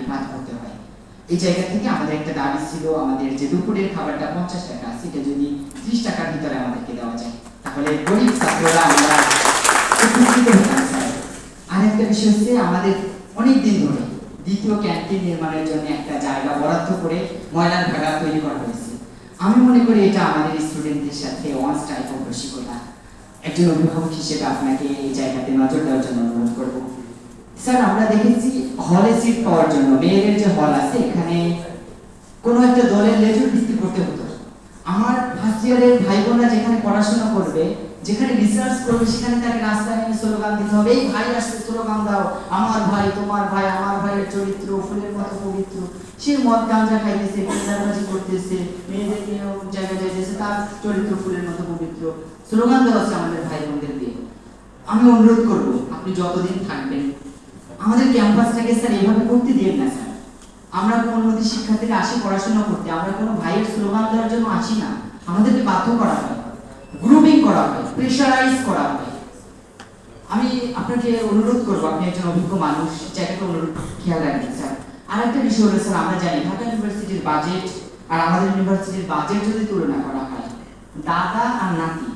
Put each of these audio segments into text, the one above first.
ভাত করতে হয়। এই জায়গা থেকে আমাদের একটা দাবি ছিল, আমাদের যে দুপুরের খাবারটা 50 টাকা, সেটা যদি 30 টাকার ভিতরে আমাদেরকে দেওয়া যায়, তাহলে গরিব ছাত্ররা আমরা উপকৃত হতাম স্যার। আর একটা বিষয় হচ্ছে, আমাদের অনেক দিন ধরে দ্বিতীয় ক্যান্টিন নির্মাণের জন্য একটা জায়গা বরাদ্দ করে ময়লার ভাগাড় তৈরি করা হয়েছে। আমি মনে করি এটা আমাদের স্টুডেন্টদের সাথে ওয়ান্স টাইপ অফ রসিকতা। একজন অভিভাবক হিসেবে আপনাকে এই জায়গাতে নজর দেওয়ার জন্য অনুরোধ করব। স্যার, আমরা দেখেছি হলে সিট পাওয়ার জন্য, মেয়েদের যে হল আছে, এখানে কোনো একটা দলের লেজুর বিক্রি করতে হতো। আমার ফার্স্ট ইয়ারের ভাই বোনরা যেখানে পড়াশোনা করবে, যেখানে রিসার্চ করবে, সেখানে তাকে রাস্তায় নেমে স্লোগান দিতে হবে, এই ভাই আসছে স্লোগান দাও, আমার ভাই, তোমার ভাই, আমার ভাইয়ের চরিত্র ফুলের মতো পবিত্র। সে মদ গাঁজা খাইতেছে, পেশাবাজি করতেছে, মেয়েদেরকে জায়গায় যাইতেছে, তার চরিত্র ফুলের মতো পবিত্র। স্লোগান দেওয়া হচ্ছে আমাদের ভাই বোনদের দিয়ে। আমি অনুরোধ করব, আপনি যতদিন থাকবেন আমাদের ক্যাম্পাসটাকে স্যার এইভাবে করতে দিন না স্যার। আমরা কোনোমতে শিক্ষার্থীরা আসি পড়াশোনা করতে, আমরা কোনো ভাইয়ের স্লোগান দেওয়ার জন্য আসি না। আমাদেরকে বাধ্য করা হয়, গ্রুপিং করা হয়, প্রেশারাইজ করা হয়। আমি আপনাকে অনুরোধ করবো, আপনি একজন অভিজ্ঞ মানুষ, জায়গাটা অনুরোধ খেয়াল রাখবেন স্যার। আর একটা বিষয় হলো স্যার, আমরা জানি ঢাকা ইউনিভার্সিটির বাজেট আর আমাদের ইউনিভার্সিটির বাজেট যদি তুলনা করা হয়, দাদা আর নাতি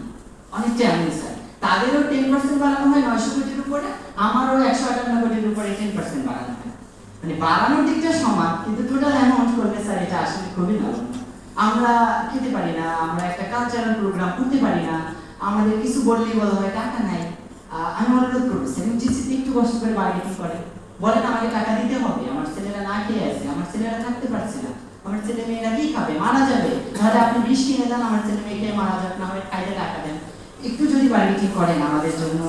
অনেকটা এমন স্যার। তাদেরও 10% বাড়ানো হয় 900 কোটির উপরে, আমারও 158 কোটির উপরে 10% বাড়ানো হয়। মানে বাড়ানোর দিকটা সমান, কিন্তু টোটাল অ্যামাউন্ট করলে স্যার এটা আসলে খুবই ভালো। আমরা খেতে পারি না, আমরা একটা কালচারাল প্রোগ্রাম করতে পারি না, আমাদের কিছু বললেই বলা হয় টাকা নাই। আমি অনুরোধ করবো স্যার, ইউজিসিতে একটু কষ্ট করে বার্গেনিং করে বলেন আমাকে টাকা দিতে হবে, আমার ছেলেরা না খেয়ে আছে, আমার ছেলেরা থাকতে পারছে না, আমার ছেলে মেয়েরা কি খাবে, মারা যাবে, তাহলে আপনি 20 কিনে দেন, আমার ছেলে মেয়ে খেয়ে মারা যাবে না, হয় খাইতে টাকা দেন। একটু যদি বার্গেনিং করেন আমাদের জন্য,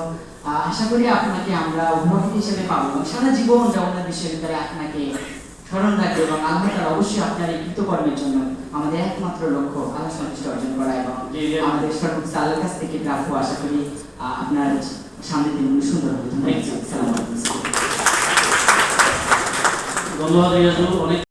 আশা করি আপনাকে আমরা অভিভাবক হিসেবে পাবো, সারা জীবন জগন্নাথ বিশ্ববিদ্যালয়ে আপনাকে স্মরণ রাখবে, এবং আল্লাহ তাআলা অবশ্যই আপনার এই কৃতকর্মের জন্য আমাদের একমাত্র লক্ষ্য আল্লাহ সন্তুষ্টি অর্জন করা, এবং আমাদের সর্বোচ্চ আল্লাহর কাছ থেকে প্রাপ্য। আশা করি আপনার সামনের দিনগুলো সুন্দর হবে। ধন্যবাদ। ধন্যবাদ রিয়াজুল। অনেক